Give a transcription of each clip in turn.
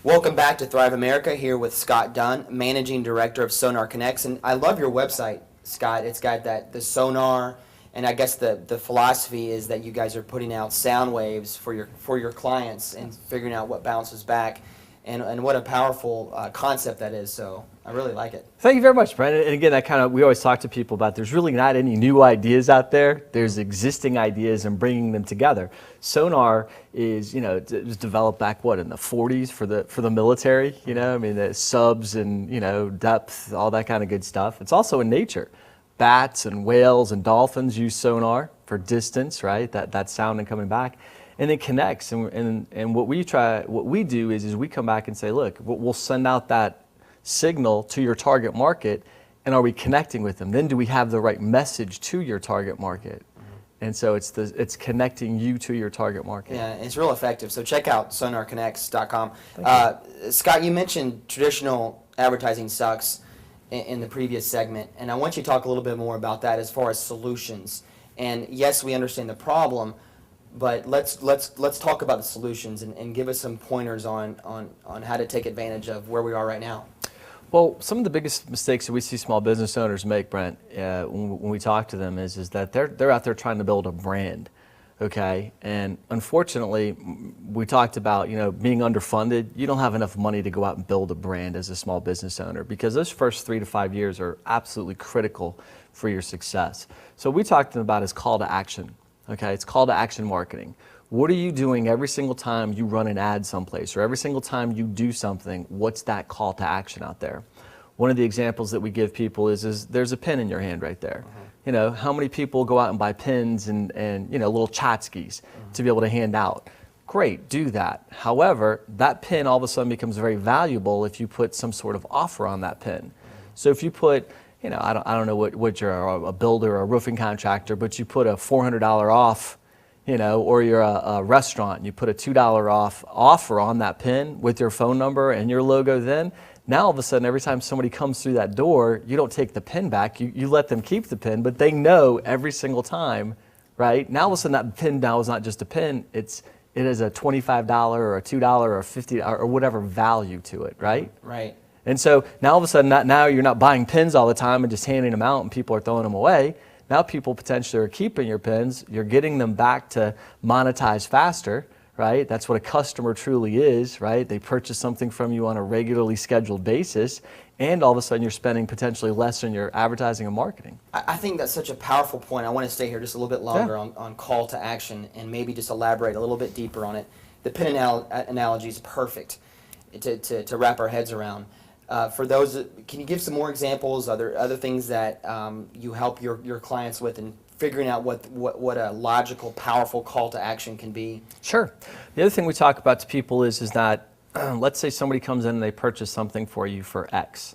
Welcome back to Thrive America, here with Scott Dunn, Managing Director of Sonar Connects. And I love your website, Scott. It's got the sonar, and I guess the philosophy is that you guys are putting out sound waves for your clients and figuring out what bounces back. And what a powerful concept that is. So I really like it. Thank you very much, Brent. And again, we always talk to people about there's really not any new ideas out there. There's existing ideas and bringing them together. Sonar is, it was developed back in the 40s for the military. The subs and depth, all that kind of good stuff. It's also in nature. Bats and whales and dolphins use sonar for distance, right? That sound and coming back. And it connects, and what we do is we come back and say, look, we'll send out that signal to your target market, and are we connecting with them? Then do we have the right message to your target market? And so it's connecting you to your target market. Yeah, it's real effective. So check out sonarconnects.com. Scott, you mentioned traditional advertising sucks in the previous segment, and I want you to talk a little bit more about that as far as solutions. And yes, we understand the problem, but let's talk about the solutions and give us some pointers on how to take advantage of where we are right now. Well, some of the biggest mistakes that we see small business owners make, Brent, when we talk to them is that they're out there trying to build a brand, okay? And unfortunately, we talked about being underfunded. You don't have enough money to go out and build a brand as a small business owner, because those first 3 to 5 years are absolutely critical for your success. So what we talked to them about is call to action. Okay, it's call to action marketing. What are you doing every single time you run an ad someplace, or every single time you do something? What's that call to action out there? One of the examples that we give people is there's a pen in your hand right there. How many people go out and buy pens and little tchotchkes to be able to hand out? Great, do that. However, that pen all of a sudden becomes very valuable if you put some sort of offer on that pen. So if you put I don't know what you're, a builder or a roofing contractor, but you put a $400 off, or you're a restaurant and you put a $2 off offer on that pin with your phone number and your logo, then now all of a sudden every time somebody comes through that door, you don't take the pin back, you let them keep the pin, but they know every single time, right? Now all of a sudden that pin now is not just a pin, it is a $25 or a $2 or a $50 or whatever value to it, right? Right. And so now all of a sudden, now you're not buying pins all the time and just handing them out and people are throwing them away. Now people potentially are keeping your pins. You're getting them back to monetize faster, right? That's what a customer truly is, right? They purchase something from you on a regularly scheduled basis, and all of a sudden you're spending potentially less on your advertising and marketing. I think that's such a powerful point. I want to stay here just a little bit longer on call to action and maybe just elaborate a little bit deeper on it. The pin analogy is perfect to wrap our heads around. For those, can you give some more examples? Are there other things that you help your clients with in figuring out what a logical, powerful call to action can be? Sure. The other thing we talk about to people is that let's say somebody comes in and they purchase something for you for X.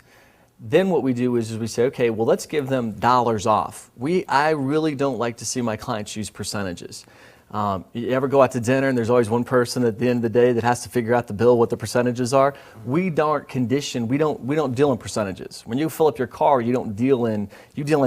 Then what we do is we say, okay, well, let's give them dollars off. I really don't like to see my clients use percentages. You ever go out to dinner and there's always one person at the end of the day that has to figure out the bill, what the percentages are? We aren't conditioned. We don't deal in percentages. When you fill up your car, you deal in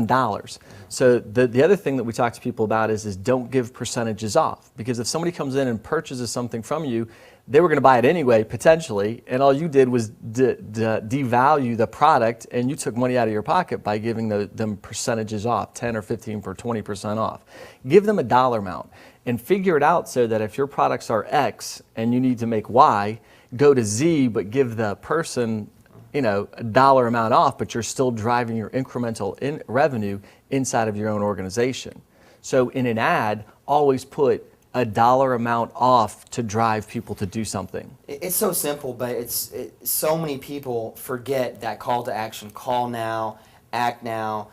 dollars. So the other thing that we talk to people about is don't give percentages off, because if somebody comes in and purchases something from you, they were going to buy it anyway, potentially, and all you did was devalue the product, and you took money out of your pocket by giving them percentages off, 10 or 15 or 20% off. Give them a dollar amount and figure it out so that if your products are X and you need to make Y, go to Z, but give the person a dollar amount off, but you're still driving your incremental revenue inside of your own organization. So in an ad, always put a dollar amount off to drive people to do something. It's so simple, but so many people forget that call to action. Call now, act now.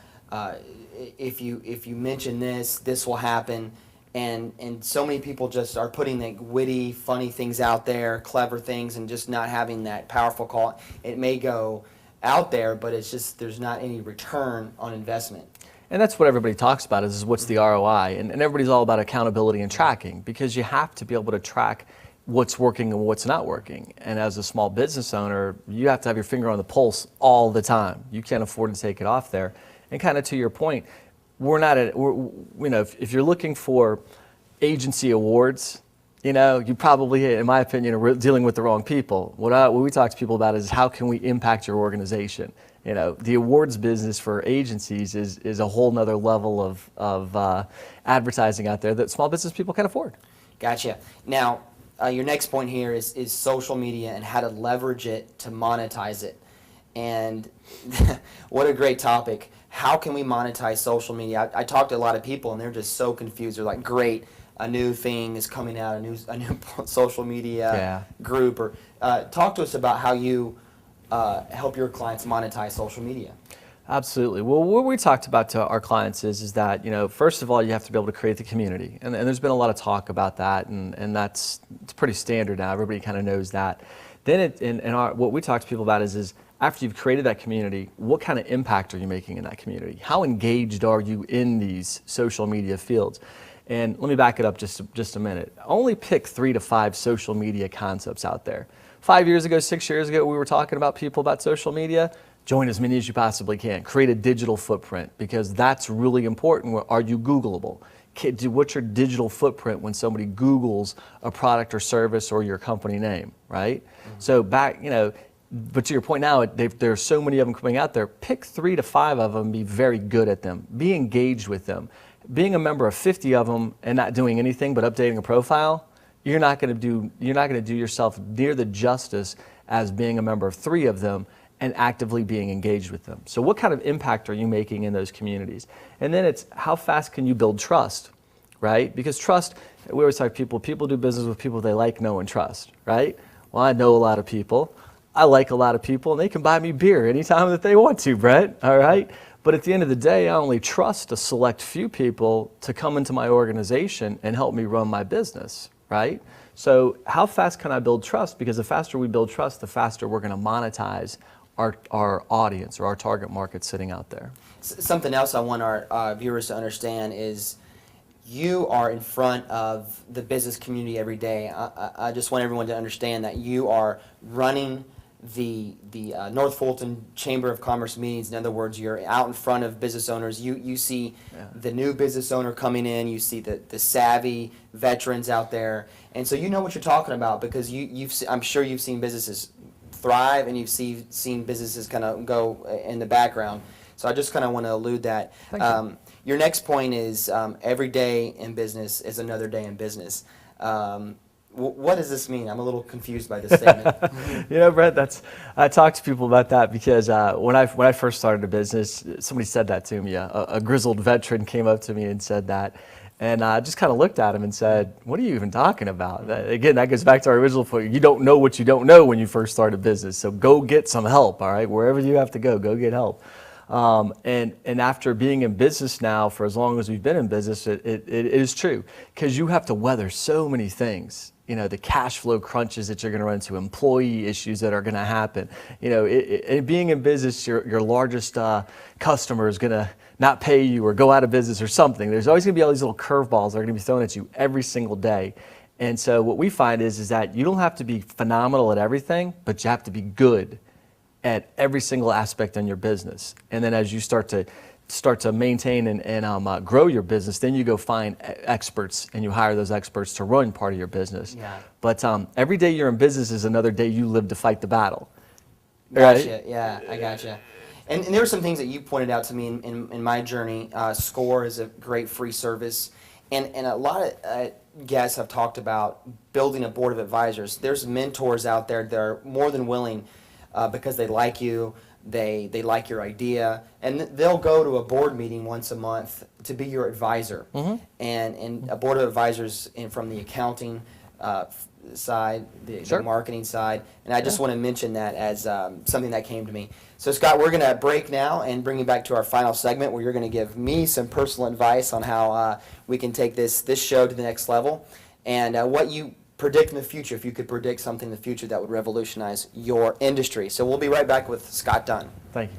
If you mention this will happen. And so many people just are putting like witty, funny things out there, clever things, and just not having that powerful call. It may go out there, but it's just there's not any return on investment. And that's what everybody talks about is what's the ROI. And everybody's all about accountability and tracking, because you have to be able to track what's working and what's not working. And as a small business owner, you have to have your finger on the pulse all the time. You can't afford to take it off there. And kind of to your point, if you're looking for agency awards, you probably, in my opinion, are dealing with the wrong people. What we talk to people about is how can we impact your organization? The awards business for agencies is a whole nother level of advertising out there that small business people can afford. Gotcha. Now, your next point here is social media and how to leverage it to monetize it. And what a great topic. How can we monetize social media? I talk to a lot of people and they're just so confused. They're like, great, a new thing is coming out, a new social media group. Or talk to us about how you help your clients monetize social media. Absolutely. Well, what we talked about to our clients is that, first of all, you have to be able to create the community. And there's been a lot of talk about that, and it's pretty standard now. Everybody kind of knows that. Then what we talk to people about is after you've created that community, what kind of impact are you making in that community? How engaged are you in these social media fields? And let me back it up just a minute. Only pick 3 to 5 social media concepts out there. 5 years ago, 6 years ago, we were talking about social media. Join as many as you possibly can. Create a digital footprint, because that's really important. Are you Googleable? What's your digital footprint when somebody Googles a product or service or your company name, right? Mm-hmm. So but to your point now, there are so many of them coming out there. Pick 3 to 5 of them, be very good at them. Be engaged with them. Being a member of 50 of them and not doing anything but updating a profile, you're not going to do yourself near the justice as being a member of 3 of them and actively being engaged with them. So what kind of impact are you making in those communities? And then it's how fast can you build trust, right? Because trust, we always talk people do business with people they like, know, and trust, right? Well, I know a lot of people. I like a lot of people, and they can buy me beer anytime that they want to, Brett, all right? But at the end of the day, I only trust a select few people to come into my organization and help me run my business, right? So how fast can I build trust? Because the faster we build trust, the faster we're going to monetize our audience or our target market sitting out there. Something else I want our viewers to understand is you are in front of the business community every day. I just want everyone to understand that you are running the North Fulton Chamber of Commerce meetings. In other words, you're out in front of business owners. You see the new business owner coming in. You see the savvy veterans out there, and so you know what you're talking about because I'm sure you've seen businesses thrive and you've seen businesses kind of go in the background. So I just kind of want to allude that. Thank you. Your next point is every day in business is another day in business. What does this mean? I'm a little confused by this statement. Brett, I talk to people about that because when I first started a business, somebody said that to me. A grizzled veteran came up to me and said that. And I just kind of looked at him and said, what are you even talking about? Again, that goes back to our original point. You don't know what you don't know when you first start a business. So go get some help, all right? Wherever you have to go get help. And after being in business now for as long as we've been in business, it is true. Because you have to weather so many things. The cash flow crunches that you're going to run into, employee issues that are going to happen. Being in business, your largest customer is going to not pay you or go out of business or something. There's always going to be all these little curveballs that are going to be thrown at you every single day. And so what we find is that you don't have to be phenomenal at everything, but you have to be good at every single aspect in your business. And then as you start to maintain and grow your business, then you go find experts and you hire those experts to run part of your business. Yeah. But every day you're in business is another day you live to fight the battle. Gotcha. Right? Yeah, I gotcha. And there were some things that you pointed out to me in my journey. SCORE is a great free service. And a lot of guests have talked about building a board of advisors. There's mentors out there that are more than willing because they like you. They like your idea, and they'll go to a board meeting once a month to be your advisor. Mm-hmm. And a board of advisors from the accounting side, the marketing side, and I just want to mention that as something that came to me. So Scott, we're going to break now and bring you back to our final segment where you're going to give me some personal advice on how we can take this show to the next level, and what you predict in the future, if you could predict something in the future that would revolutionize your industry. So we'll be right back with Scott Dunn. Thank you.